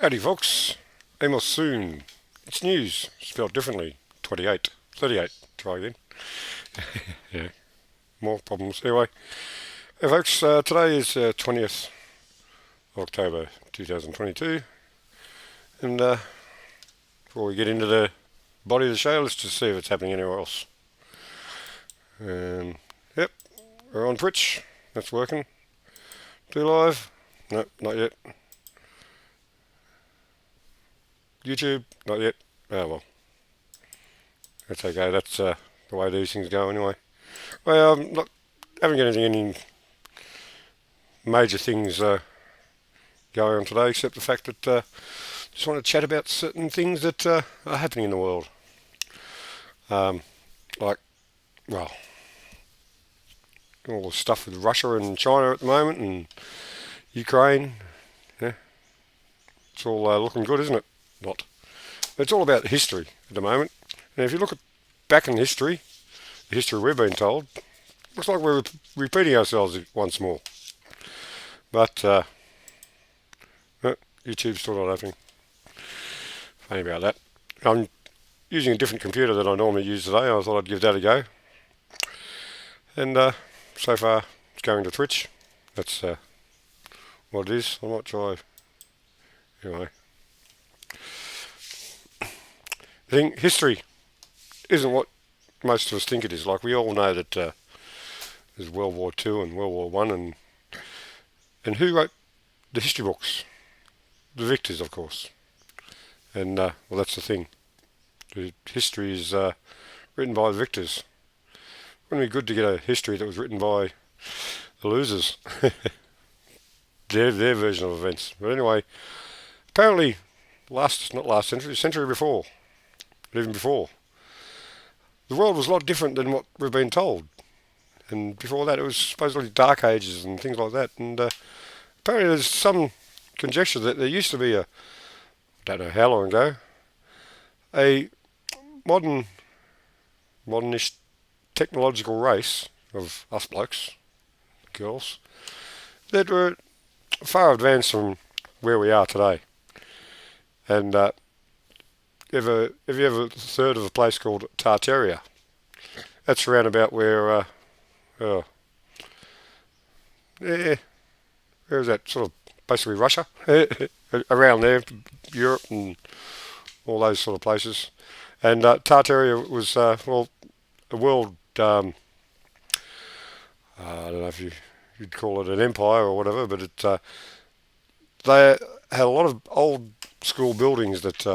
Howdy folks, Amos Sewn. It's news, spelled differently. 28, 38, try again. Yeah, more problems. Anyway, hey folks, today is 20th October 2022, and before we get into the body of the show, let's just see if it's happening anywhere else. Yep, we're on Twitch, that's working. Do live? No, not yet. YouTube? Not yet. Oh well. That's okay, that's the way these things go anyway. Well, not, haven't got any major things going on today, except the fact that just want to chat about certain things that are happening in the world. Like, well, all the stuff with Russia and China at the moment, and Ukraine. Yeah, it's all looking good, isn't it? Not. It's all about history at the moment. And if you look back in history, the history we've been told, looks like we're repeating ourselves once more. But YouTube's still not opening. Funny about that. I'm using a different computer than I normally use today. I thought I'd give that a go. And so far, it's going to Twitch. That's what it is. I might try. Anyway. I think history isn't what most of us think it is. Like, we all know that there's World War II and World War One, and who wrote the history books? The victors, of course. And well, that's the thing. The history is written by the victors. Wouldn't it be good to get a history that was written by the losers? their version of events. But anyway, apparently not last century, the century before, but even before, the world was a lot different than what we've been told. And before that, it was supposedly dark ages and things like that. And apparently there's some conjecture that there used to be don't know how long ago, a modernish technological race of us blokes, girls, that were far advanced from where we are today. And have you ever heard of a place called Tartaria? That's around about where, yeah, where is that? Sort of basically Russia, around there, Europe and all those sort of places. And Tartaria was, well, a world, I don't know if you'd call it an empire or whatever, but they had a lot of old school buildings that,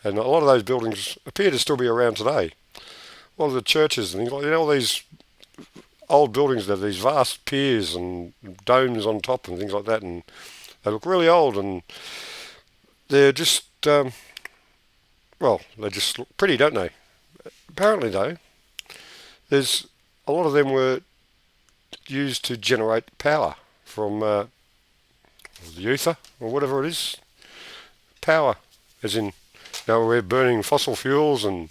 and a lot of those buildings appear to still be around today. A lot of the churches and things like, all these old buildings that have these vast piers and domes on top and things like that, and they look really old, and they're just, well, they just look pretty, don't they? Apparently, though, there's a lot of them were used to generate power from the ether or whatever it is. Power, as in, we're burning fossil fuels, and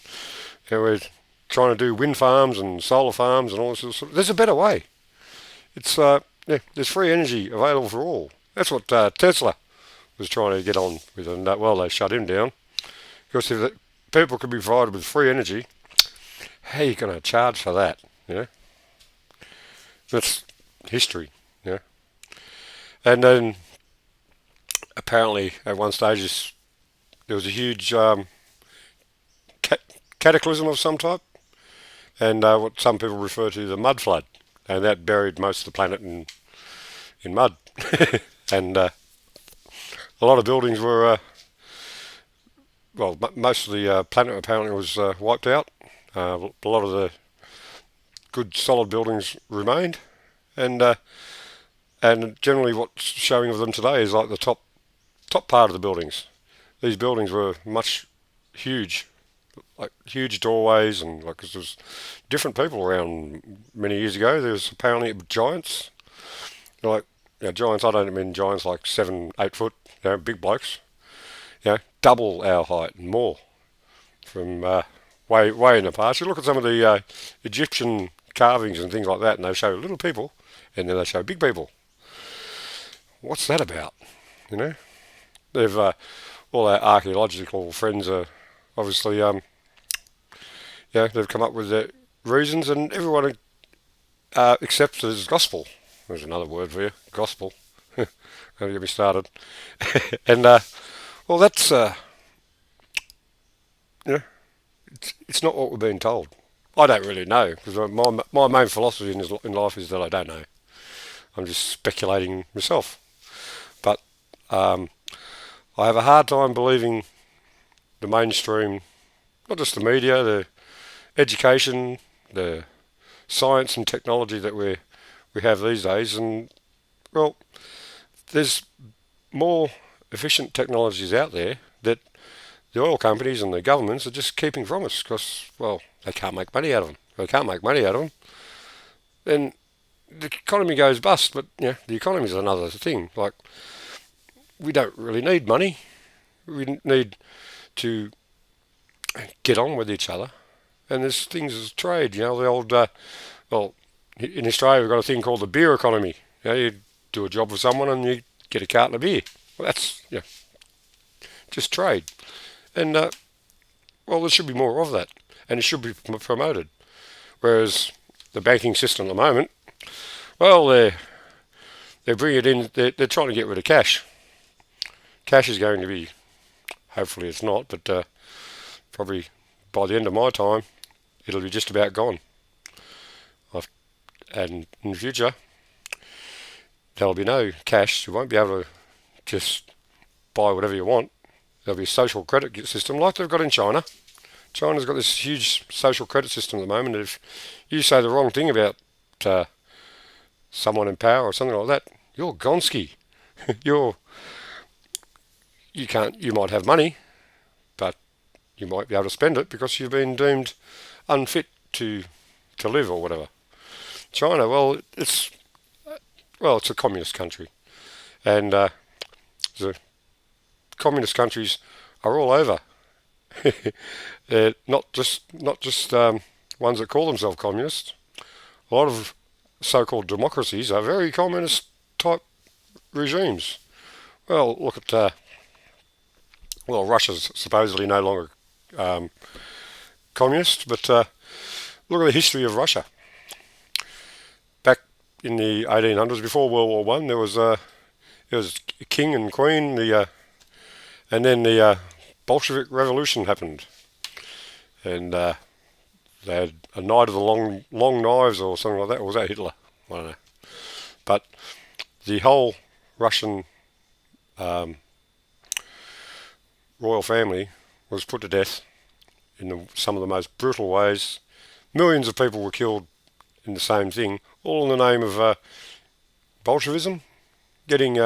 we're trying to do wind farms and solar farms and all this sort of stuff. There's a better way. It's there's free energy available for all. That's what Tesla was trying to get on with, and well, they shut him down. Because if people could be provided with free energy, how are you going to charge for that? That's history. And then apparently at one stage there was a huge cataclysm of some type, and what some people refer to the mud flood, and that buried most of the planet in mud. And a lot of buildings were, well, most of the planet apparently was wiped out. A lot of the good solid buildings remained, and generally what's showing of them today is like the top part of the buildings. These buildings were huge, like huge doorways, and like, 'cause there was different people around many years ago. There was apparently giants, like, giants. I don't mean giants like 7, 8 foot, big blokes. Double our height and more from way in the past. You look at some of the Egyptian carvings and things like that, and they show little people, and then they show big people. What's that about? They've all our archaeological friends are obviously, they've come up with their reasons, and everyone accepts it as gospel. There's another word for you, gospel. Don't get me started. And well, that's you know, it's not what we're being told. I don't really know because my main philosophy in life is that I don't know. I'm just speculating myself. But um, I have a hard time believing the mainstream, not just the media, the education, the science and technology that we have these days. And well, there's more efficient technologies out there that the oil companies and the governments are just keeping from us because, well, they can't make money out of them. They can't make money out of them. Then the economy goes bust. But the economy is another thing. Like, we don't really need money. We need to get on with each other. And there's things as trade. The old, well, in Australia we've got a thing called the beer economy. You do a job for someone and you get a carton of beer. Well, that's just trade. And well, there should be more of that, and it should be promoted. Whereas the banking system at the moment, well, they bring it in. They're trying to get rid of cash. Cash is going to be, hopefully it's not, but probably by the end of my time, it'll be just about gone. And in the future, there'll be no cash. You won't be able to just buy whatever you want. There'll be a social credit system like they've got in China. China's got this huge social credit system at the moment. If you say the wrong thing about someone in power or something like that, you're Gonski. You might have money, but you might be able to spend it because you've been deemed unfit to live or whatever. China, well, it's a communist country, and the communist countries are all over. They're not just ones that call themselves communist. A lot of so-called democracies are very communist type regimes. Well, look at Russia's supposedly no longer communist, but look at the history of Russia. Back in the 1800s, before World War One, there was a king and queen. And then the Bolshevik Revolution happened, and they had a night of the long knives or something like that. Or was that Hitler? I don't know. But the whole Russian royal family was put to death in some of the most brutal ways. Millions of people were killed in the same thing, all in the name of Bolshevism, getting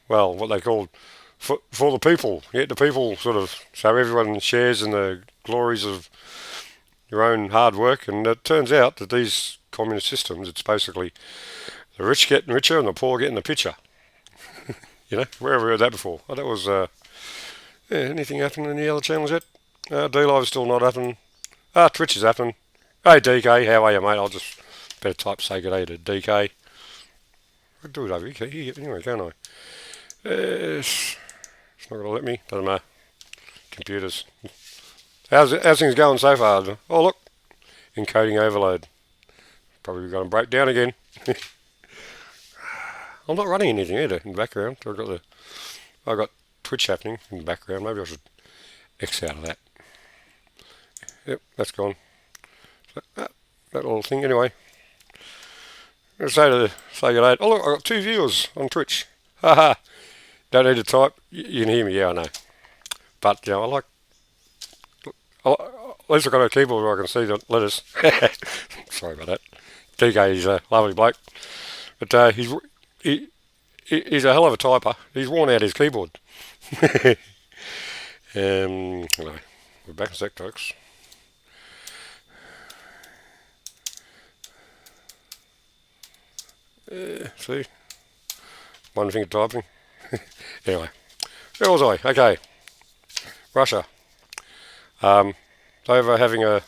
what they called for the people. Get the people sort of so everyone shares in the glories of your own hard work. And it turns out that these communist systems, it's basically the rich getting richer and the poor getting the picture. Where have we heard that before? Oh, that was anything happening in the other channels yet? D-Live's still not happening. Twitch is happening. Hey DK, how are you, mate? I'll just better type say good day to DK. I'll do it over here anyway, can't I? It's not going to let me. Doesn't matter. Computers. How's things going so far? Oh look, encoding overload. Probably going to break down again. I'm not running anything either in the background. I've got Twitch happening in the background. Maybe I should X out of that. Yep, that's gone. That little thing anyway. I'm going to say good day. Oh look, I've got 2 viewers on Twitch. Haha. Don't need to type. You can hear me, yeah, I know. But, I like... At least I've got a keyboard where I can see the letters. Sorry about that. DK is a lovely bloke. But he's a hell of a typer. He's worn out his keyboard. Anyway, we're back in a sec, folks. See? One finger typing. Anyway, where was I? Okay. Russia. They were having a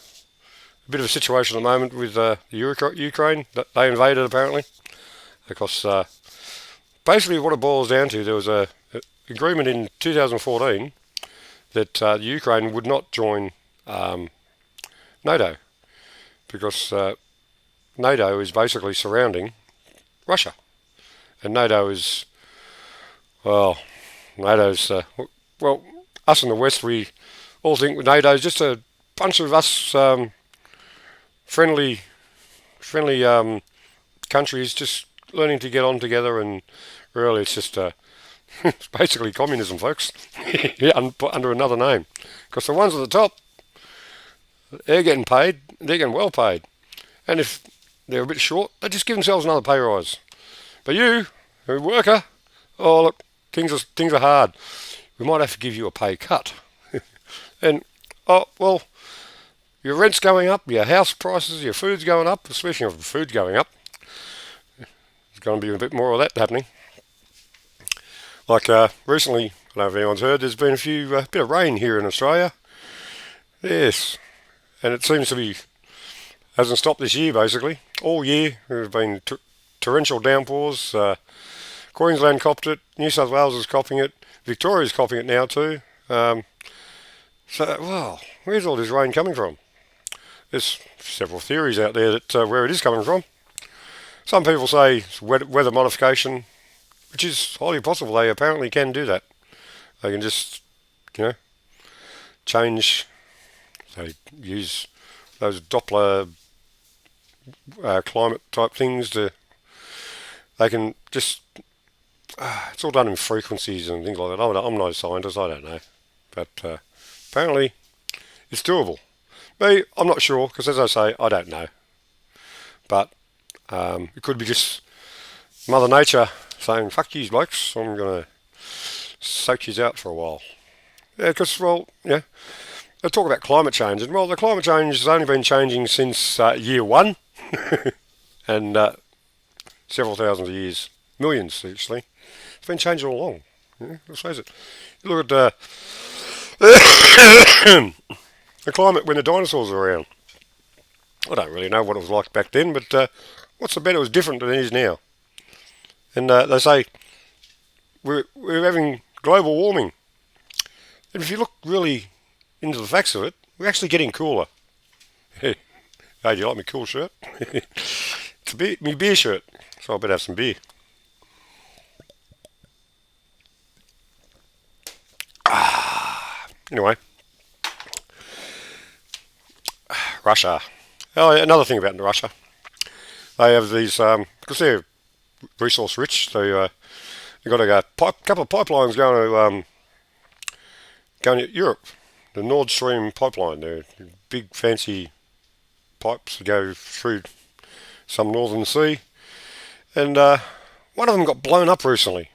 bit of a situation at the moment with Ukraine that they invaded apparently. Because basically what it boils down to, there was agreement in 2014 that Ukraine would not join NATO because NATO is basically surrounding Russia. And NATO is, well, NATO's, well, us in the West, we all think NATO is just a bunch of us friendly countries just learning to get on together, and really it's just it's basically communism, folks, yeah, under another name. Because the ones at the top, they're getting paid, they're getting well paid, and if they're a bit short, they just give themselves another pay rise. But you, a worker, oh look, things are hard. We might have to give you a pay cut. And oh well, your rent's going up, your house prices, your food's going up, especially if food's going up. There's going to be a bit more of that happening. Like recently, I don't know if anyone's heard, there's been a few bit of rain here in Australia. Yes, and it seems to be hasn't stopped this year basically. All year there's been torrential downpours. Queensland copped it, New South Wales is copping it, Victoria's copping it now too. So, well, where's all this rain coming from? There's several theories out there that where it is coming from. Some people say it's weather modification, which is highly possible. They apparently can do that. They can just, change. They use those Doppler climate type things to. They can just. It's all done in frequencies and things like that. I'm not a scientist. I don't know, but apparently it's doable. Me, I'm not sure because, as I say, I don't know. But it could be just Mother Nature saying, "Fuck you, blokes! I'm gonna soak you out for a while." Yeah, because they talk about climate change, and well, the climate change has only been changing since year one, and several thousands of years, millions actually. It's been changing all along. Yeah, let's face it. You look at the climate when the dinosaurs were around. I don't really know what it was like back then, but what's the bet it was different than it is now? And they say we're having global warming. And if you look really into the facts of it, we're actually getting cooler. Hey, do you like my cool shirt? It's my beer shirt, so I better have some beer. Anyway, Russia. Oh, another thing about Russia, they have these because they're resource rich. They've got a couple of pipelines going to Europe. The Nord Stream pipeline. They're big fancy pipes that go through some northern sea, and one of them got blown up recently.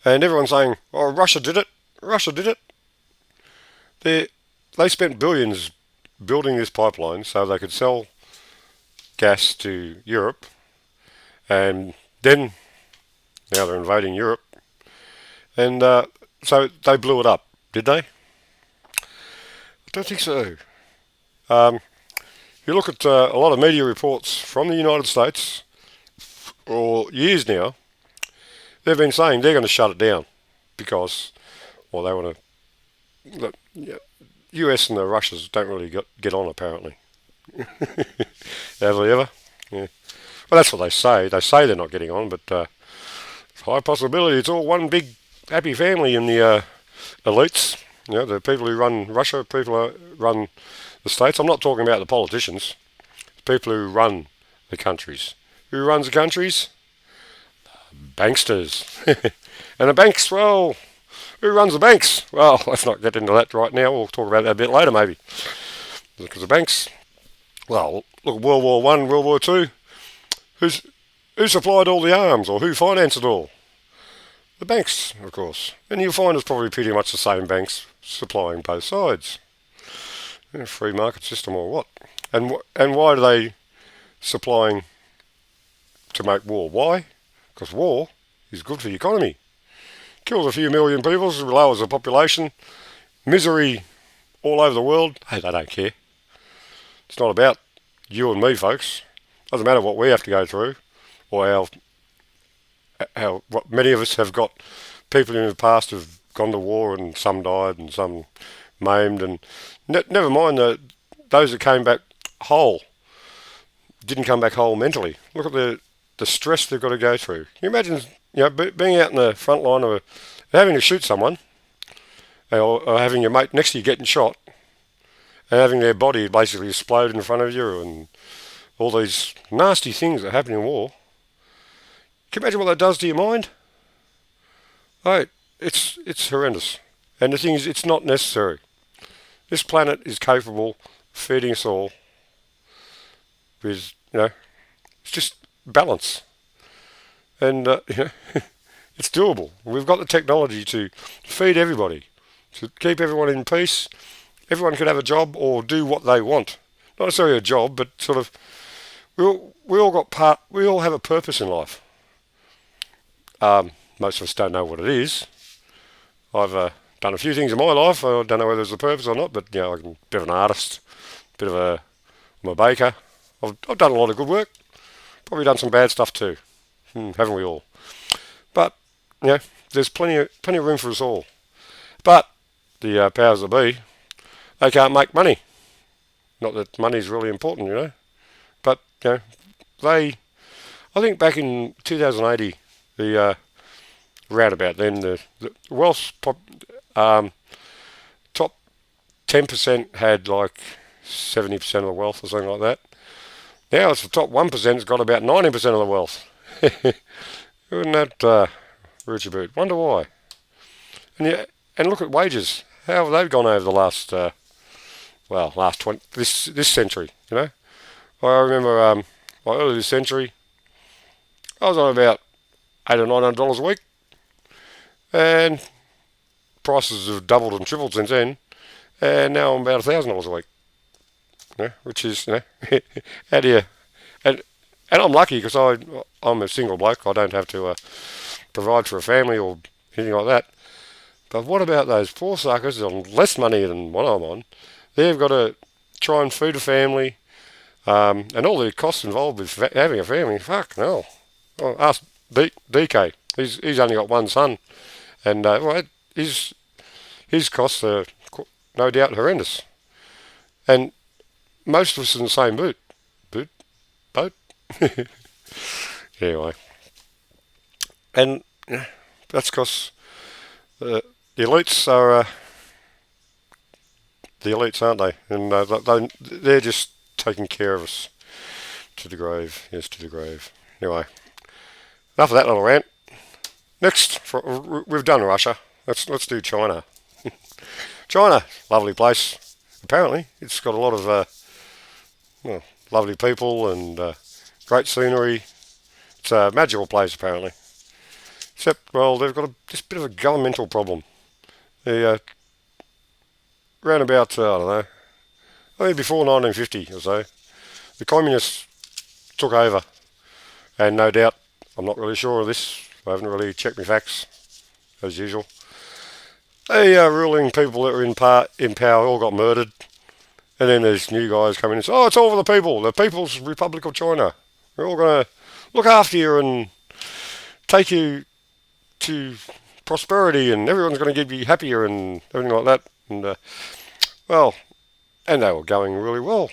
And everyone's saying, "Oh, Russia did it. Russia did it." They spent billions building this pipeline so they could sell gas to Europe, and then now they're invading Europe, and so they blew it up, did they? I don't think so. If you look at a lot of media reports from the United States, for years now, they've been saying they're going to shut it down because, well, they want to. The US and the Russians don't really get on apparently. Have they ever? Yeah. Well, that's what they say. They say they're not getting on, but it's a high possibility it's all one big happy family in the elites. The people who run Russia, people who run the states. I'm not talking about the politicians. People who run the countries. Who runs the countries? Banksters. And the banks, well, who runs the banks? Well, let's not get into that right now. We'll talk about that a bit later, maybe. Because the banks, well, look at World War One, World War Two. Who supplied all the arms, or who financed it all? The banks, of course. And you'll find it's probably pretty much the same banks supplying both sides. Free market system or what? And why are they supplying to make war? Why? Because war is good for the economy. Kills a few million people, lowers the population, misery all over the world. Hey, they don't care. It's not about you and me, folks. Doesn't matter what we have to go through, or what many of us have got people in the past have gone to war and some died and some maimed, and never mind those that came back whole didn't come back whole mentally. Look at the stress they've got to go through. Can you imagine, being out in the front line or having to shoot someone, or having your mate next to you getting shot, and having their body basically explode in front of you, and all these nasty things that happen in war. Can you imagine what that does to your mind? Oh, it's horrendous. And the thing is, it's not necessary. This planet is capable of feeding us all with, it's just balance. And, it's doable. We've got the technology to feed everybody, to keep everyone in peace. Everyone can have a job or do what they want. Not necessarily a job, but sort of, we all have a purpose in life. Most of us don't know what it is. I've done a few things in my life. I don't know whether there's a purpose or not, but I'm a bit of an artist, I'm a baker. I've done a lot of good work. Probably done some bad stuff too, haven't we all? But there's plenty of room for us all. But the powers that be, they can't make money. Not that money's really important, but I think back in 2080, the round about then, the wealth top 10% had like 70% of the wealth or something like that. Now it's the top 1%'s got about 90% of the wealth. Wouldn't that rich a boot? Wonder why. And look at wages. How have they gone over the last 20 this century? I remember early this century, I was on about $800 or $900 a week, and prices have doubled and tripled since then, and now I'm about $1,000 a week. Which is, how do you? And I'm lucky because I'm a single bloke. I don't have to provide for a family or anything like that. But what about those poor suckers on less money than what I'm on? They've got to try and feed a family, and all the costs involved with having a family. Fuck no. Well, ask DK. He's only got one son, and his costs are no doubt horrendous. And most of us in the same boat. Anyway, and that's because the elites are the elites, aren't they? And they're just taking care of us to the grave. Yes, to the grave. Anyway, enough of that little rant. Next, we've done Russia. Let's do China. China, lovely place. Apparently, it's got a lot of lovely people and great scenery. It's a magical place, apparently. Except, they've got this bit of a governmental problem. They, round about, I don't know, I think before 1950 or so, the communists took over. And no doubt, I'm not really sure of this, I haven't really checked my facts, as usual. The ruling people that were in power all got murdered. And then there's new guys coming in and say, it's all for the People's Republic of China. We're all going to look after you and take you to prosperity, and everyone's going to be happier and everything like that. And, and they were going really well.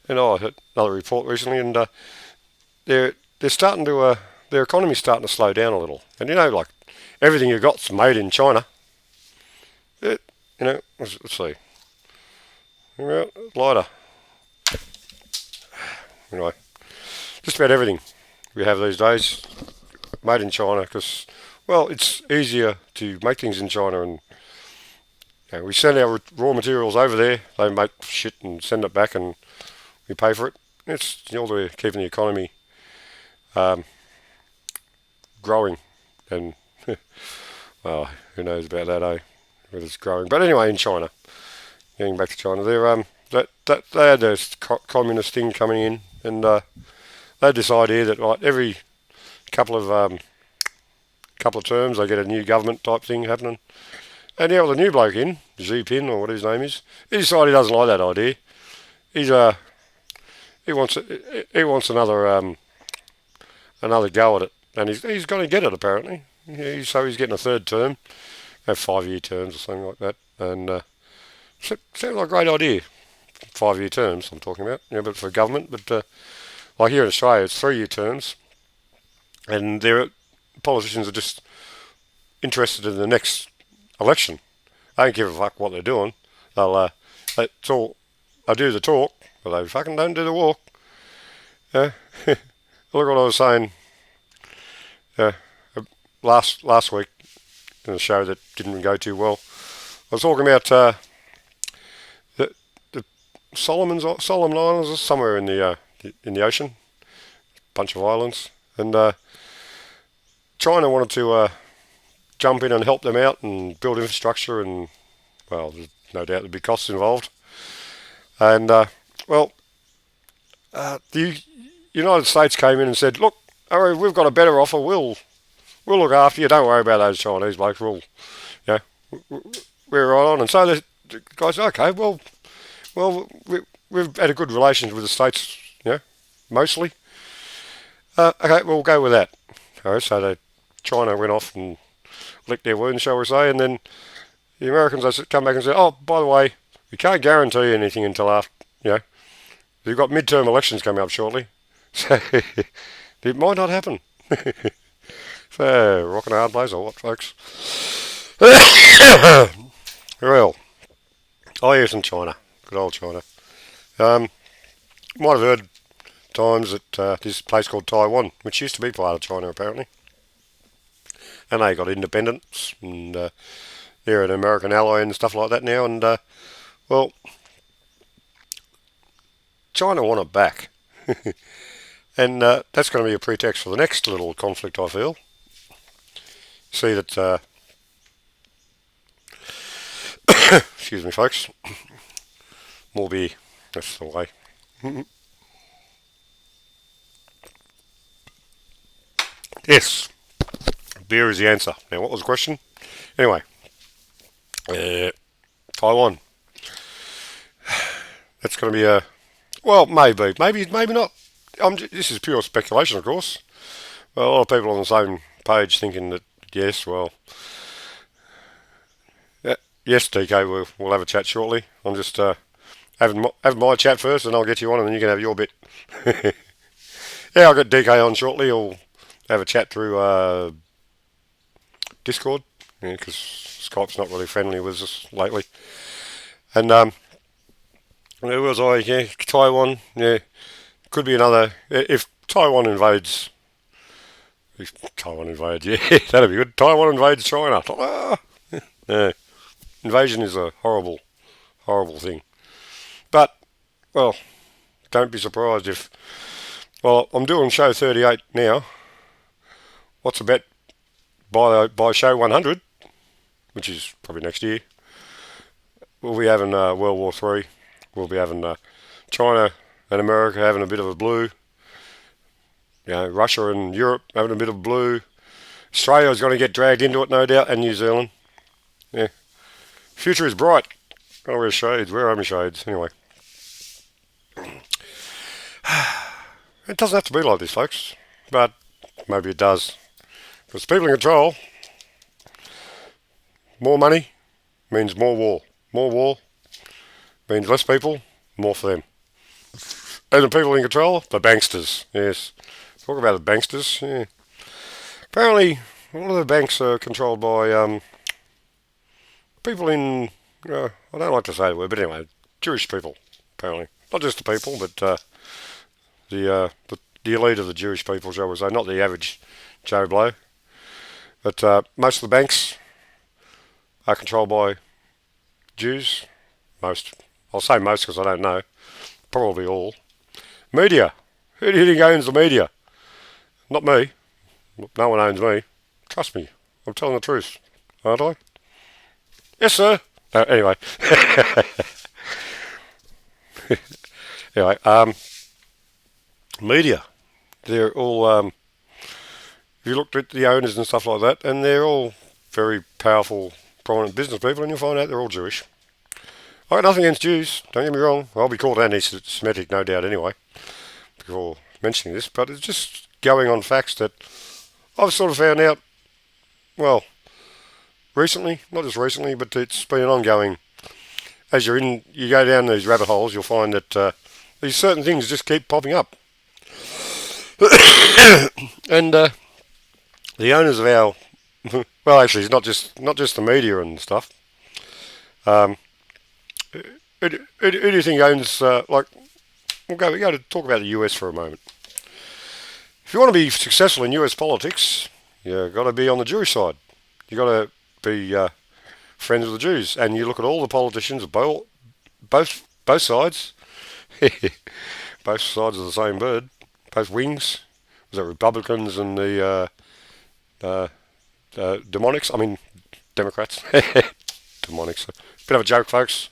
And I heard another report recently, and they're starting to, their economy's starting to slow down a little. And like, everything you've got's made in China. Let's see. Lighter. Anyway, just about everything we have these days made in China because, it's easier to make things in China, and we send our raw materials over there. They make shit and send it back, and we pay for it. It's all the keeping the economy growing, and who knows about that, whether it's growing. But anyway, in China. Getting back to China, they had this communist thing coming in, and they decide here that every couple of terms they get a new government type thing happening. And with the new bloke in, Xi Jinping or what his name is, he decided he doesn't like that idea. He wants another go at it, and he's going to get it apparently. So he's getting a third term, have 5-year terms or something like that, and sounds like a great idea. 5-year terms I'm talking about, but for government, but like here in Australia, it's 3-year terms, and politicians are just interested in the next election. They don't give a fuck what they're doing. It's all they do the talk, but they fucking don't do the walk. Yeah. Look what I was saying last week in a show that didn't go too well. I was talking about the Solomon Islands, or somewhere in the ocean, bunch of islands, and China wanted to jump in and help them out and build infrastructure, and well, there's no doubt there'd be costs involved. And the United States came in and said, "Look, we've got a better offer. We'll look after you. Don't worry about those Chinese blokes. We're right on." And so the guys said, "Okay, well, we've had a good relations with the states, mostly. Okay, we'll go with that." So China went off and licked their wounds, shall we say, and then the Americans come back and say, "Oh, by the way, we can't guarantee anything until after, you've got midterm elections coming up shortly, so it might not happen." So, rock and a hard place or what, folks? Well, yes, in China, good old China. Might have heard times that this place called Taiwan, which used to be part of China apparently, and they got independence, and they're an American ally and stuff like that now, and well, China want it back. And that's going to be a pretext for the next little conflict, I feel. See that, excuse me folks, more beer, that's the way. Yes, beer is the answer. Now, what was the question? Anyway, Taiwan. That's going to be well, maybe not. This is pure speculation, of course. Well, a lot of people on the same page thinking that yes, well, yes, DK, we'll have a chat shortly. I'm just having my chat first, and I'll get you on, and then you can have your bit. Yeah, I'll get DK on shortly. He'll have a chat through Discord, because Skype's not really friendly with us lately. And where was I? Yeah, Taiwan. Yeah, could be another. If Taiwan invades, yeah, that'd be good. Taiwan invades China. Yeah, invasion is a horrible, horrible thing. But well, don't be surprised if. Well, I'm doing show 38 now. What's a bet by show 100, which is probably next year? We'll be having World War III. We'll be having China and America having a bit of a blue. Russia and Europe having a bit of blue. Australia's going to get dragged into it, no doubt, and New Zealand. Yeah. Future is bright. Gotta wear shades. Where are my shades? Anyway. It doesn't have to be like this, folks. But maybe it does. Because people in control, more money means more war. More war means less people, more for them. And the people in control, the banksters. Yes. Talk about the banksters. Yeah. Apparently, a lot of the banks are controlled by people in, I don't like to say the word, but anyway, Jewish people, apparently. Not just the people, but the elite of the Jewish people, shall we say, not the average Joe Blow. But most of the banks are controlled by Jews. Most. I'll say most because I don't know. Probably all. Media. Who do you think owns the media? Not me. No one owns me. Trust me. I'm telling the truth. Aren't I? Yes, sir. Anyway. Anyway, media. They're all, you looked at the owners and stuff like that, and they're all very powerful, prominent business people, and you'll find out they're all Jewish. I got nothing against Jews, don't get me wrong. I'll be called anti-Semitic, no doubt, anyway, before mentioning this, but it's just going on facts that I've sort of found out well, recently, not just recently, but it's been an ongoing. As you go down these rabbit holes, you'll find that these certain things just keep popping up. And the owners of our, well, actually, it's not just the media and stuff. Um, who do you think owns like? We go to talk about the US for a moment. If you want to be successful in US politics, you've got to be on the Jewish side. You've got to be friends with the Jews, and you look at all the politicians, both sides, both sides of the same bird, both wings. Was it Republicans and the demonics? I mean, Democrats. Demonics. A bit of a joke, folks.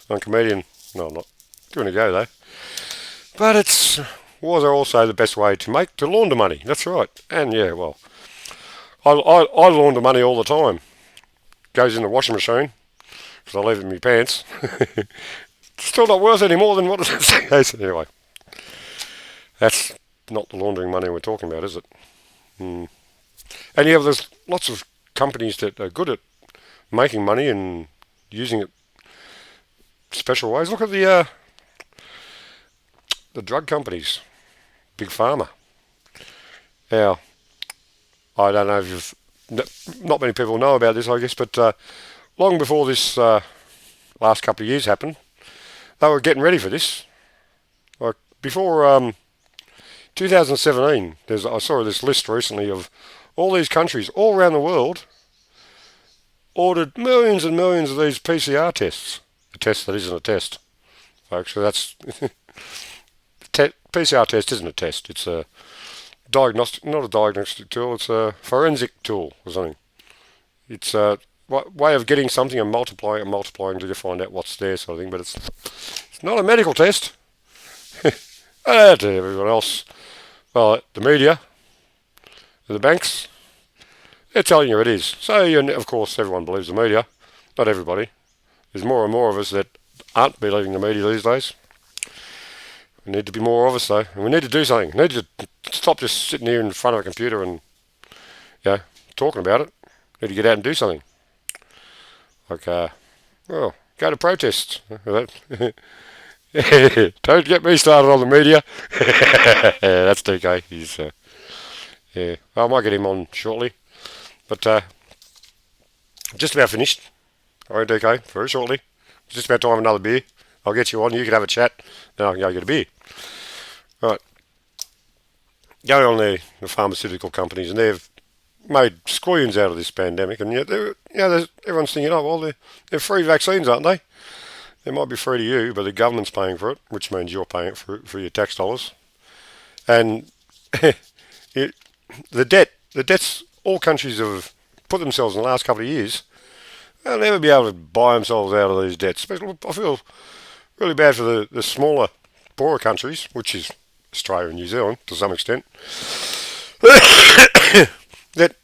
I'm a comedian. No, I'm not. Giving it a go though. But wars are also the best way to launder money. That's right. And yeah, well, I launder money all the time. Goes in the washing machine because I leave it in my pants. Still not worth any more than what it says. Anyway, that's not the laundering money we're talking about, is it? Mm. And yeah, there's lots of companies that are good at making money and using it special ways. Look at the drug companies, Big Pharma. Now, I don't know if not many people know about this, I guess, but long before this last couple of years happened, they were getting ready for this. Like before 2017, I saw this list recently of all these countries all around the world ordered millions and millions of these PCR tests. A test that isn't a test, folks. So that's PCR test isn't a test. It's a diagnostic, not a diagnostic tool. It's a forensic tool or something. It's a way of getting something and multiplying until you find out what's there, sort of thing. But it's not a medical test. To everyone else, well, the media, the banks, they're telling you it is. So, of course, everyone believes the media. Not everybody. There's more and more of us that aren't believing the media these days. We need to be more of us, though. And we need to do something. We need to stop just sitting here in front of a computer and, talking about it. We need to get out and do something. Like, go to protests. Don't get me started on the media. Yeah, that's DK. He's, I might get him on shortly. But just about finished. Alright, DK, very shortly. It's just about time for another beer. I'll get you on, you can have a chat, then I can go get a beer. Right. Going on the pharmaceutical companies, and they've made squillions out of this pandemic, and yet everyone's thinking, oh, well, they're free vaccines, aren't they? They might be free to you, but the government's paying for it, which means you're paying it for your tax dollars. And the debts all countries have put themselves in the last couple of years, they'll never be able to buy themselves out of these debts. I feel really bad for the smaller, poorer countries, which is Australia and New Zealand to some extent, that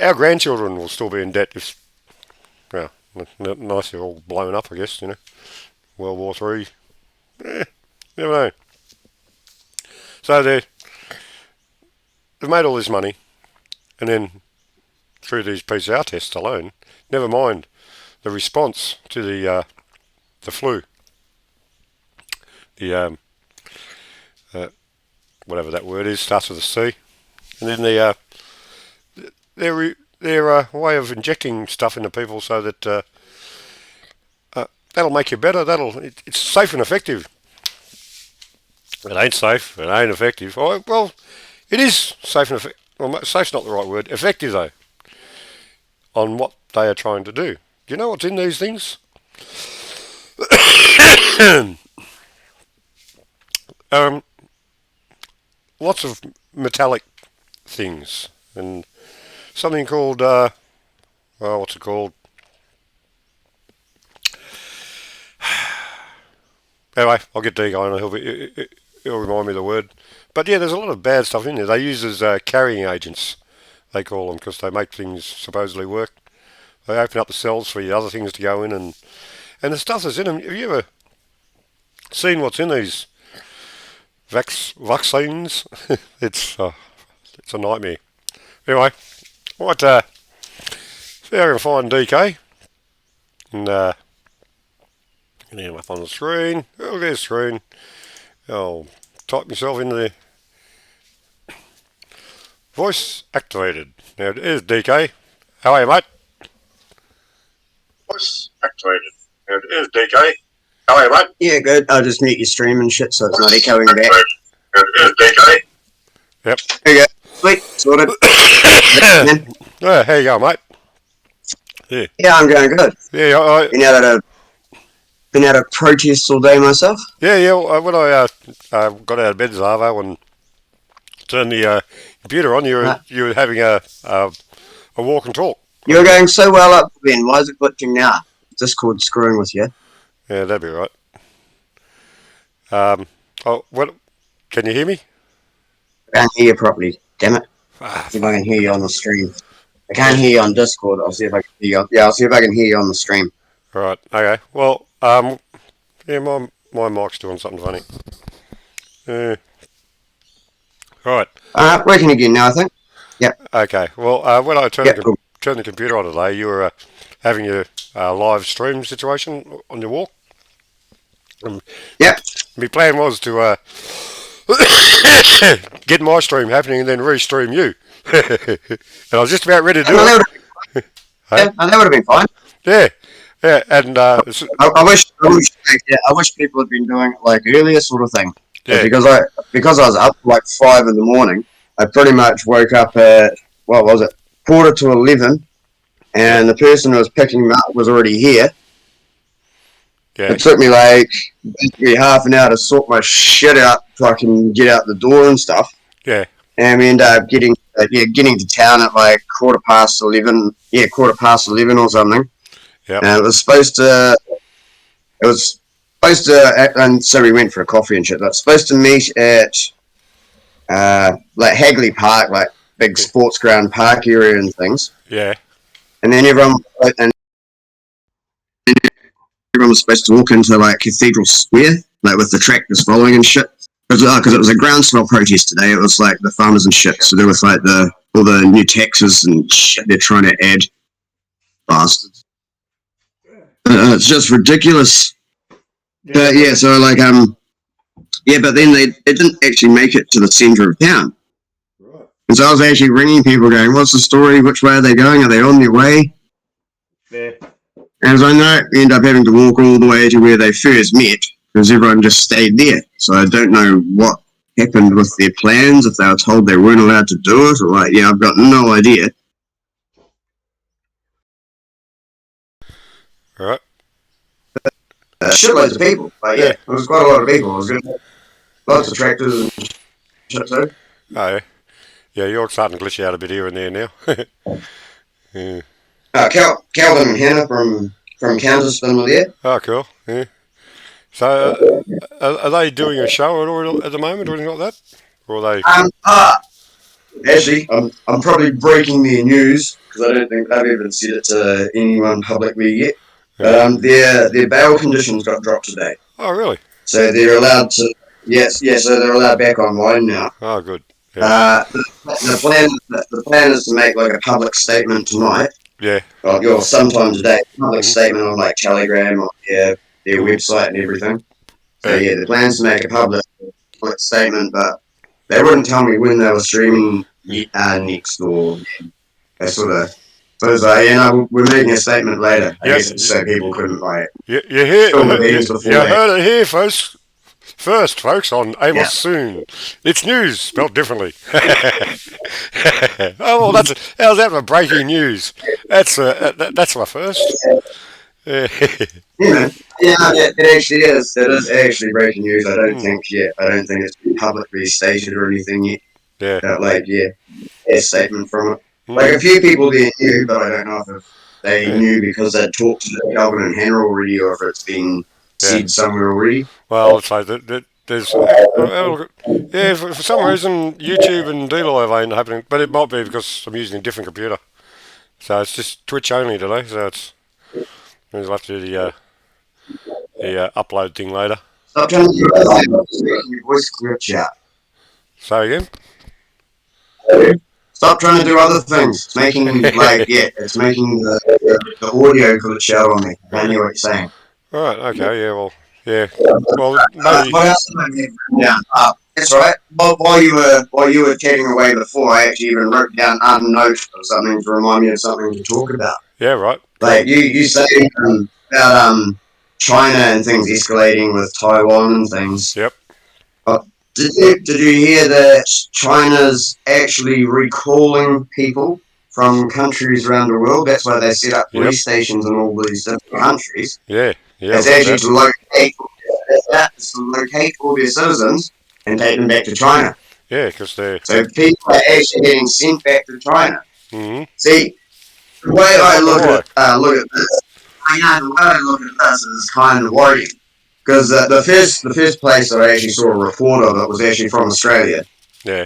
our grandchildren will still be in debt if, nice, they're all blown up, I guess, World War Three. Never know. So they've made all this money, and then through these PCR tests alone, never mind the response to the flu, the whatever that word is, starts with a C, and then their way of injecting stuff into people so that that'll make you better. It's safe and effective. It ain't safe. It ain't effective. Oh, well, it is safe and effective. Well, safe's not the right word. Effective though, on what they are trying to do. Do you know what's in these things? Lots of metallic things and something called what's it called? Anyway, I'll get D going. He'll remind me of the word. But yeah, there's a lot of bad stuff in there. They use as carrying agents, they call them, because they make things supposedly work. They open up the cells for the other things to go in, and the stuff that's in them. Have you ever seen what's in these vaccines? It's a nightmare. Anyway, What, see how I can find DK. And, getting him up on the screen. Oh, there's the screen. I'll type myself into the voice activated. Now, there's DK. How are you, mate? Voice activated. Now, there's DK. How are you, mate? Yeah, good. I'll just mute your stream and shit so it's not echoing back. Now, there's DK. Yep. There you go. Sweet. Sorted. Yeah, how you going, mate? Yeah, I'm going good. Yeah, Been out of protests all day myself. Yeah. When I got out of bed this arvo and turned the computer on, you were having a walk and talk. You were going so well up then. Why is it glitching now? Discord screwing with you. Yeah, that'd be right. What? Can you hear me? I can't hear you properly. Damn it. See if I can hear you on the stream. I can't hear you on Discord. I'll see if I can hear you. I'll see if I can hear you on the stream. Right. Okay. Well, yeah, my mic's doing something funny. Right. Working again now, I think. Yep. Okay. Well, when I turned the computer on today, you were having your live stream situation on your walk. Yep. My plan was to get my stream happening and then re-stream you. And I was just about ready to do it. Yeah, that would have been fine. Yeah, and I wish people had been doing it like earlier, sort of thing. Yeah. Because I was up like 5 in the morning. I pretty much woke up at 11:45, and the person who was picking me up was already here. Yeah. It took me like basically half an hour to sort my shit out so I can get out the door and stuff. Yeah. And we ended up getting to town at like 11:15. Yeah, 11:15 or something. Yeah. And it was supposed to, and so we went for a coffee and shit. It was supposed to meet at like Hagley Park, like big sports ground park area and things. Yeah. And then everyone was supposed to walk into like Cathedral Square, like with the tractors following and shit. Because it was a groundswell protest today. It was like the farmers and shit. So there was like all the new taxes and shit they're trying to add. Bastards. It's just ridiculous. Yeah. So like but then they didn't actually make it to the centre of town. Right. And so I was actually ringing people, going, "What's the story? Which way are they going? Are they on their way?" Yeah. And so I know we end up having to walk all the way to where they first met because everyone just stayed there. So I don't know what happened with their plans, if they were told they weren't allowed to do it, or I've got no idea. Right. Shitloads of people. It was quite a lot of people. It was good. Lots of tractors and shit too. Oh, yeah. Yeah, you're starting to glitch out a bit here and there now. Yeah. Calvin and Hannah from Counterspin were there. Oh, cool. Yeah. So, are they doing a show at the moment or anything like that? Or are they? Actually, I'm probably breaking their news because I don't think I've even said it to anyone publicly yet. But their bail conditions got dropped today. Oh, really? So they're allowed to. Yes. So they're allowed back online now. Oh, good. Yeah. The plan is to make like a public statement tonight. Yeah. Or sometime today, public statement on like Telegram or their website and everything. So the plan is to make a public statement, but they wouldn't tell me when they were streaming next, or they sort of. So it was like, we're making a statement later. I guess so people couldn't like. You heard it here first, folks, on Amos Sewn. It's news spelled differently. Oh, well, how's that for breaking news? That's my first. It actually is. It is actually breaking news. I don't think it's been publicly stated or anything yet. Yeah. A statement from it. Like a few people there knew, but I don't know if they knew because they'd talked to Calvin and Hannah already, or if it's been said somewhere already. Well, it's like there's for some reason YouTube and DLive ain't happening, but it might be because I'm using a different computer. So it's just Twitch only today. So we'll have to do the upload thing later. Stop trying to your voice clear, chat. Say again. Stop trying to do other things. It's making it's making the audio glitch show on me. I knew what you're saying. Right. Okay. Yeah. Well. Yeah. Well, maybe. What else did I get written down? That's right. Well, while you were chatting away before, I actually even wrote down a note of something to remind me of something to talk about. Yeah. Right. Go Like on. you say about China and things escalating with Taiwan and things. Yep. Uh, did you hear that China's actually recalling people from countries around the world? That's why they set up Yep. police stations in all these different countries. Yeah. Yeah. I've It's heard actually that. to locate all their citizens and take them back to China. Yeah, because they're. So people are actually getting sent back to China. Mm-hmm. See, the way I I wonder why. look at this, the way I look at this is kind of worrying because the first place that I actually saw a report of it was actually from Australia. Yeah.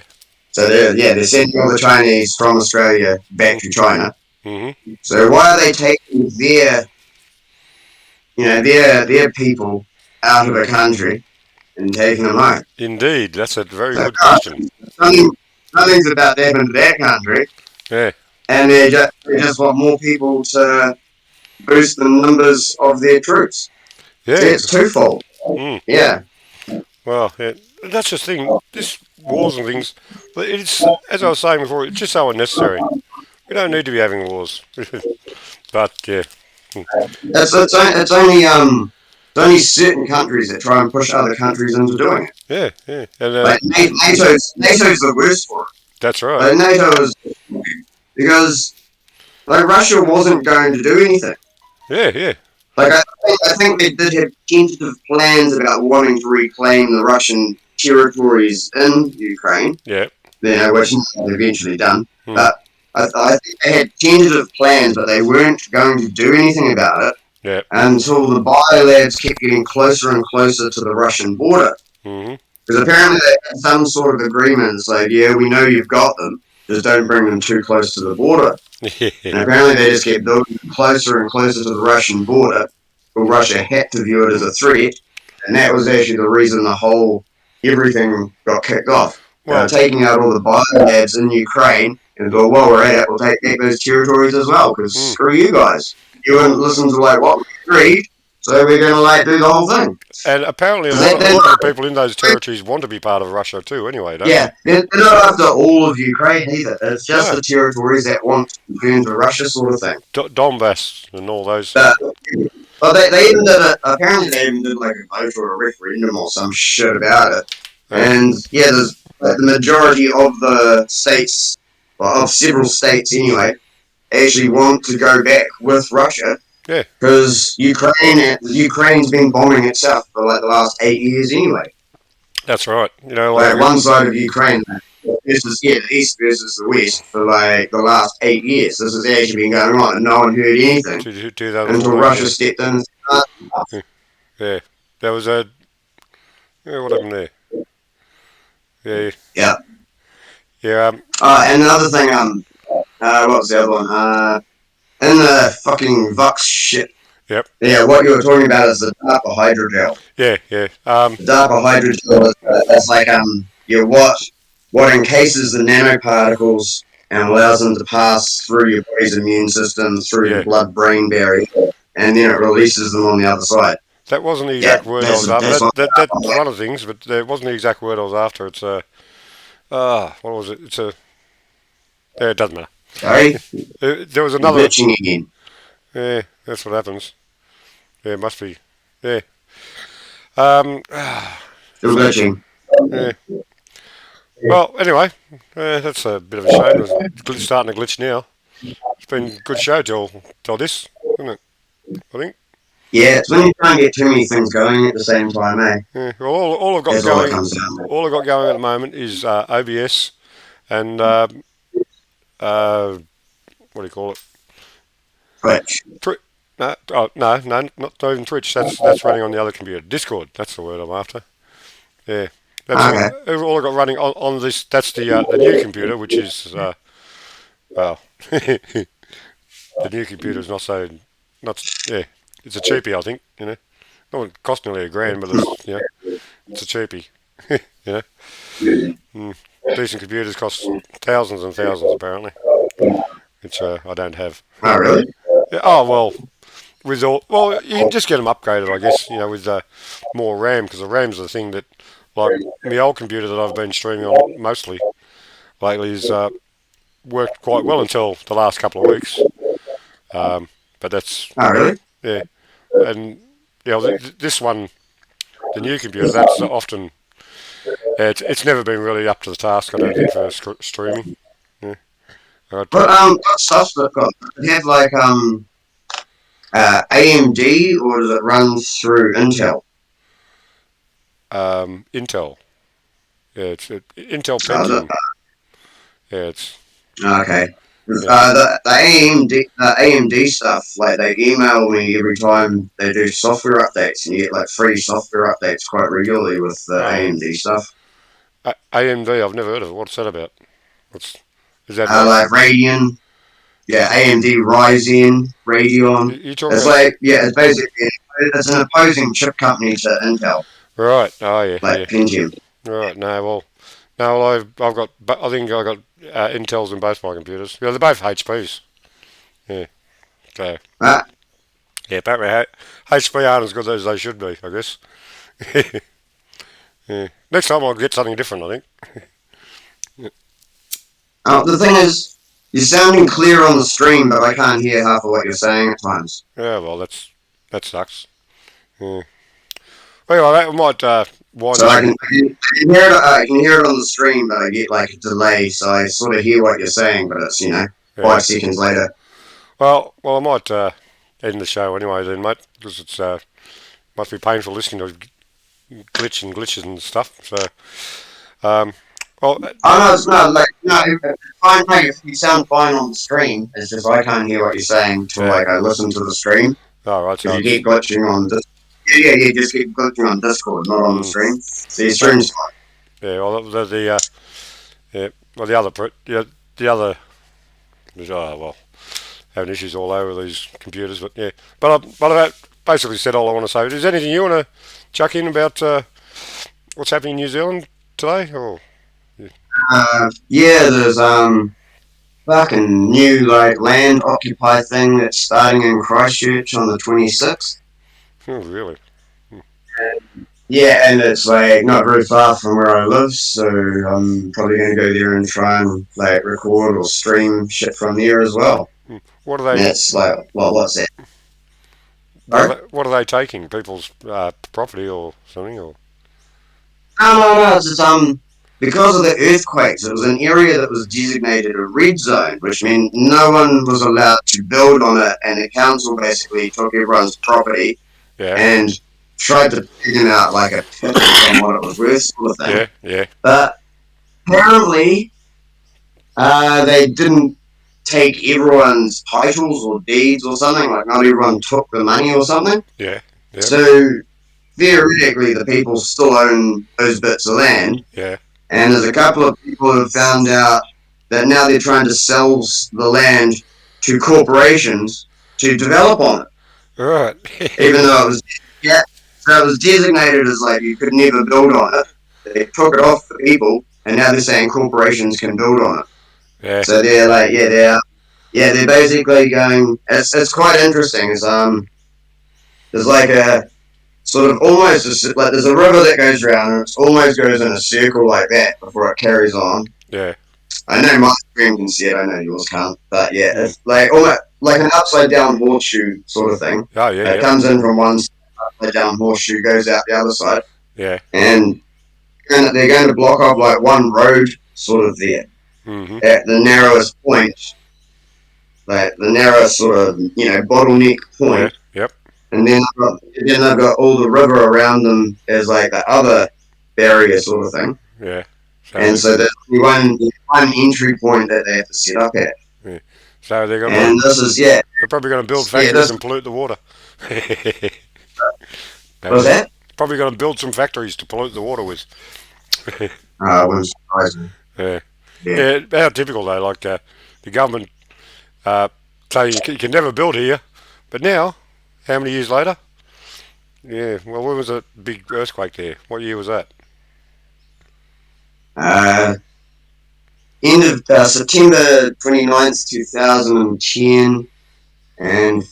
So they're sending all the Chinese from Australia back to China. Mm-hmm. So why are they taking their people out of the country and taking them home? Indeed, that's a very So good question. nothing, nothing's about to happen to their country, Yeah. and they just want more people to boost the numbers of their troops. See, Yeah. it's twofold. Mm. Yeah, Well, yeah. That's the thing. This wars and things. But it's, as I was saying before, it's just so unnecessary. We don't need to be having wars. But yeah. it's only certain countries that try and push other countries into doing it. Yeah. Yeah. And Like NATO's the worst for it. that's right. Like NATO is because like Russia wasn't going to do anything. Yeah. Yeah. Like I think they did have tentative plans about wanting to reclaim the Russian territories in Ukraine, Yeah. which they've eventually done. Mm. But I think they had tentative plans, but they weren't going to do anything about it Yeah. until the biolabs kept getting closer and closer to the Russian border. Mm-hmm. Because apparently they had some sort of agreement. It's like, yeah, we know you've got them, just don't bring them too close to the border. And Yeah. apparently they just kept building closer and closer to the Russian border. Well, Russia had to view it as a threat, and that was actually the reason the whole everything got kicked off. Well. Taking out all the biolabs in Ukraine and go, well, we're at it, we'll take back those territories as well, because Mm. screw you guys. You wouldn't listen to like what we agreed, so we're going to like do the whole thing. And apparently, a They- lot, a they're lot of not- the people in those territories want to be part of Russia too. Anyway, don't Yeah, they're not after all of Ukraine either. It's just No. the territories that want to turn to Russia, sort of thing. they? Donbass and all those. But, well, they even did it. Apparently, they even did like a vote or a referendum or some shit about it. And yeah, there's the majority of the states, well, of several states anyway, actually want to go back with Russia. Yeah. Because Ukraine's been bombing itself for like the last 8 years anyway. That's right. You know, Like like one side of Ukraine versus the east versus the west for like the last 8 years. This has actually been going on, and no one heard anything until 2014. Russia stepped in. Yeah. There was a. Yeah, what happened there? Yeah. Yeah. Yeah. And another thing, what was the other one? In the fucking Vox shit. Yep. Yeah, what you were talking about is the DARPA hydrogel. Yeah. Yeah. The DARPA hydrogel is like what encases the nanoparticles and allows them to pass through your body's immune system, through the blood-brain barrier, and then it releases them on the other side. That wasn't the exact word I was after. That's one of the things, but it wasn't the exact word I was after. It's a. What was it? It's a. Yeah, it doesn't matter. Sorry? There was another. Bitching again. Yeah, that's what happens. Yeah, it must be. Yeah. Still glitching. Yeah. Well, anyway, that's a bit of a shame. It's starting to glitch now. It's been a good show till this, isn't it? I think. Yeah, it's when you try and get too many things going at the same time, eh? Yeah. Well, all I've got That's all it going, comes down to. all I've got going at the moment is OBS and what do you call it? Twitch. No, not even Twitch. That's running on the other computer. Discord. That's the word I'm after. Yeah. That's all I've got running on this. That's the new computer, which is well, the new computer is not. Yeah. It's a cheapie, I think. You know, it cost nearly $1,000, but it's a cheapie. You know, Yeah. decent computers cost thousands and thousands apparently, which I don't have. Oh, really? Yeah, oh well, with all well, you can just get them upgraded, I guess. You know, with more RAM because the RAM's the thing that, like, my old computer that I've been streaming on mostly lately has worked quite well until the last couple of weeks. But that's Oh, really? yeah, and this one, the new computer, that's often it's never been really up to the task. I don't think for streaming. Yeah, I'd But put what stuff's it got? Does it have like AMD or does it run through Intel? Intel. Yeah, it's Intel Oh, is it? Pentium. Yeah, it's Okay. yeah. The AMD stuff, like they email me every time they do software updates, and you get like free software updates quite regularly with the Oh, AMD stuff. AMD. I've never heard of it. What's that about? What's is that like? Like Radeon, yeah, AMD Ryzen, You, Radeon. you talking It's about? like, yeah, it's basically it's an opposing chip company to Intel, Right. Oh yeah, like yeah. Pentium. Right. No, well, no, well, I've got. I think I got Intels in both my computers. Yeah, they're both HPs. Yeah. So Uh, yeah, apparently HP aren't as good as they should be. I guess. Yeah. Next time I'll get something different. I think. the thing is, you're sounding clear on the stream, but I can't hear half of what you're saying at times. Yeah. Well, that sucks. Yeah. Well, anyway, I might wind So up. I can hear it. I can hear it on the stream, but I get like a delay, so I sort of hear what you're saying, but it's Yeah. 5 seconds later. Well, I might end the show anyway then, mate, because it's must be painful listening to glitches and stuff. So, um, well, Oh no, it's not like no. It's fine. No, you sound fine on the stream. It's just I can't hear what you're saying till yeah. like I listen to the stream All right. because So you it's get glitching on this. Yeah, you just get glitching on Discord, not on the mm, stream. So your but stream's yeah. Well, yeah. Well, the other. Oh well, having issues all over these computers, but yeah. But I've basically said all I want to say. Is there anything you want to chuck in about what's happening in New Zealand today? Or yeah. yeah, there's fucking new like land occupy thing that's starting in Christchurch on the 26th. Oh, really? Yeah, and it's like not very far from where I live, so I'm probably gonna go there and try and like record or stream shit from there as well. What are And they? that's like, well, what's that? What are Sorry? they? What are they taking? People's property or something? Or No. It's just, because of the earthquakes, it was an area that was designated a red zone, which meant no one was allowed to build on it, and the council basically took everyone's property yeah, and tried to figure out like a pittance on what it was worth, sort of thing. yeah, yeah, But apparently, they didn't take everyone's titles or deeds or something. Like not everyone took the money or something. yeah, yeah, So theoretically, the people still own those bits of land. yeah. And there's a couple of people who have found out that now they're trying to sell the land to corporations to develop on it, Right. even though it was yeah, so it was designated as like you could never build on it. They took it off the people, and now they're saying corporations can build on it. yeah. So they're like, they're basically going. It's quite interesting. There's like a sort of almost like there's a river that goes around, and it almost goes in a circle like that before it carries on. Yeah. I know my screen can see it. I know yours can't, but yeah, Mm. it's like almost like an upside down horseshoe sort of thing. Oh yeah, It yeah, comes in from one side, upside down horseshoe goes out the other side, yeah. and they're going to block off like one road sort of there Mhm. at the narrowest point, like the narrowest sort of bottleneck Yeah. point, Yep. and then they've got all the river around them as like the other barrier sort of thing, Yeah. So and so there's one entry point that they have to set up at, yeah. So they're gonna and this is they're probably gonna build yeah factories this and pollute the water. what was Maybe that? probably gonna build some factories to pollute the water with. Wouldn't surprise me. Yeah. Yeah. Yeah. How typical though. Like the government say you can never build here, but now, how many years later? Yeah. Well, when was a big earthquake there? What year was that? Uh, End of September 29th, 2010, and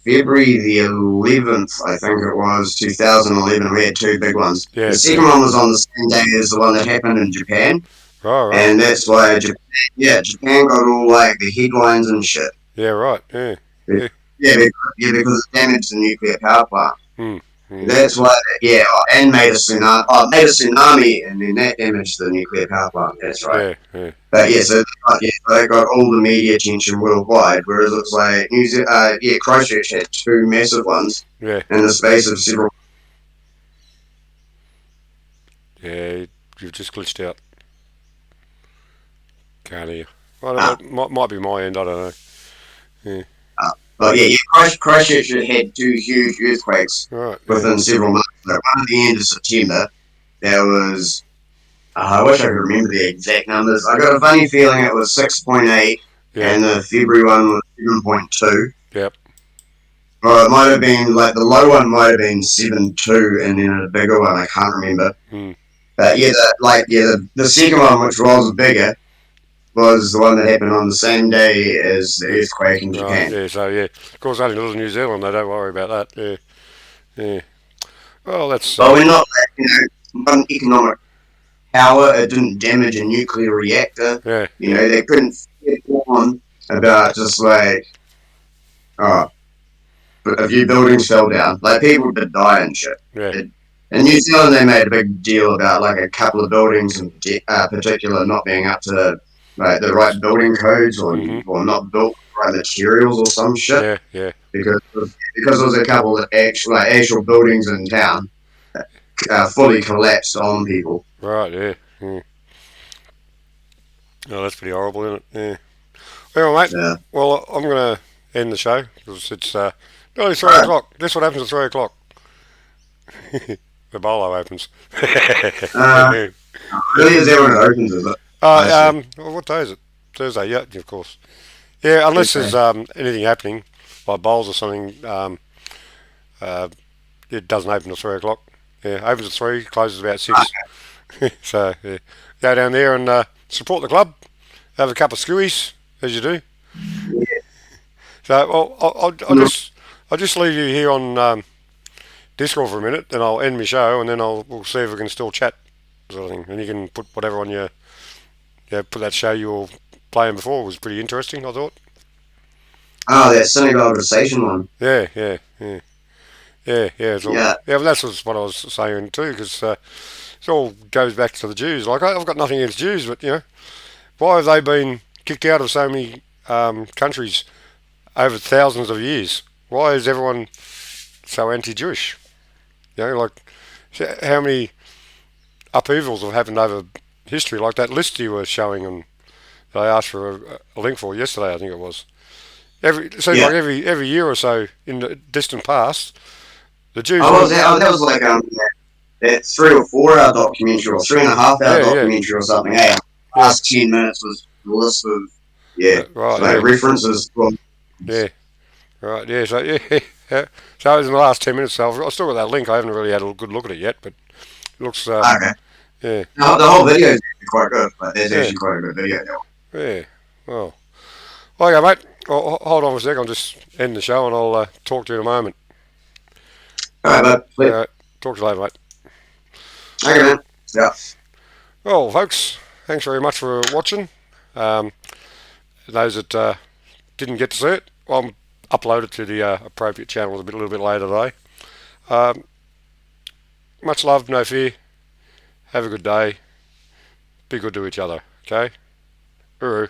February the 11th, I think it was, 2011, we had two big ones. The Yeah, second yeah. one was on the same day as the one that happened in Japan, Right, right. and that's why Japan got all like the headlines and shit. Yeah, right. Yeah, yeah. Because it damaged the nuclear power plant. Mm, mm. That's why, and made a tsunami. Oh, made a tsunami, and then that damaged the nuclear power plant. That's right. Yeah, yeah, But they got all the media attention worldwide, whereas it's like Christchurch had two massive ones yeah, in the space of several. yeah. You've just glitched out. Can't hear. Well, Uh, that might be my end. I don't know. Yeah. but Christchurch had two huge earthquakes Right. Yeah. within several months. Like one at the end of September, there was. I wish I could remember the exact numbers. I got a funny feeling it was 6.8, Yeah. and the February one was 7.2. Yep. Or it might have been like the low one might have been 7.2, and then a bigger one I can't remember. Mm. But the second one, which was bigger, was the one that happened on the same day as the earthquake in Right. Japan. Yeah. So yeah. Of course, only little New Zealand. They don't worry about that. Yeah. Yeah. Well, that's But we're not, one economic power. It didn't damage a nuclear reactor. yeah. Yeah. They couldn't get on about just like, oh, but a few buildings fell down. Like people did die and shit. Yeah. In New Zealand, they made a big deal about like a couple of buildings in particular not being up to like the right building codes Mhm. or not built with the right materials or some shit. Yeah. Yeah. Because there was a couple of actual buildings in town fully collapsed on people. Right. Yeah. Yeah. Oh, that's pretty horrible, isn't it? Yeah. Well, mate. Yeah. Well, I'm gonna end the show because it's nearly three All right. o'clock. That's what happens at 3 o'clock. The bolo opens. Uh, really, is that when it opens? Is it? I see. Well, what day is it? Thursday. Yeah, of course. Yeah, unless there's Okay. anything happening, like bowls or something. Uh, it doesn't open till 3 o'clock. Yeah, opens at 3, closes about 6. So yeah, go down there and support the club. Have a couple of skewies as you do. So I'll just leave you here on Discord for a minute, then I'll end my show, and then we'll see if we can still chat, sort of thing. And you can put whatever on your put that show you were playing before. It was pretty interesting, I thought. Oh, that synagogue conversation one. Yeah, yeah, yeah, yeah. It's all Yeah. yeah, but that's what I was saying too, because it all goes back to the Jews. Like I've got nothing against Jews, but why have they been kicked out of so many countries over thousands of years? Why is everyone so anti-Jewish? Like how many upheavals have happened over history? Like that list you were showing, and that I asked for a link for yesterday. I think it was. It seems Yeah. like every year or so in the distant past, the Jews I was always. that was like that 3 or 4 hour documentary or 3.5 hour Yeah, yeah, documentary or something. Hey, the yeah. last 10 minutes was a list of Right, like yeah, references. Well, yeah, right, yeah. So yeah, yeah. So it was in the last 10 minutes. So I've still got that link. I haven't really had a good look at it yet, but it looks. okay. Yeah, No, the whole video is actually quite good. Like, there's yeah, actually quite a good video. yeah. Well, okay, mate. Hold on for a sec. I'll just end the show and I'll talk to you in a moment. All right, bud. Flip. Okay, talk to you later, mate. Okay, man. Yeah. Well, folks, thanks very much for watching. Um, those that didn't get to see it, I'll upload it to the appropriate channels a little bit later today. Um, much love, no fear. Have a good day. Be good to each other, okay? Uru.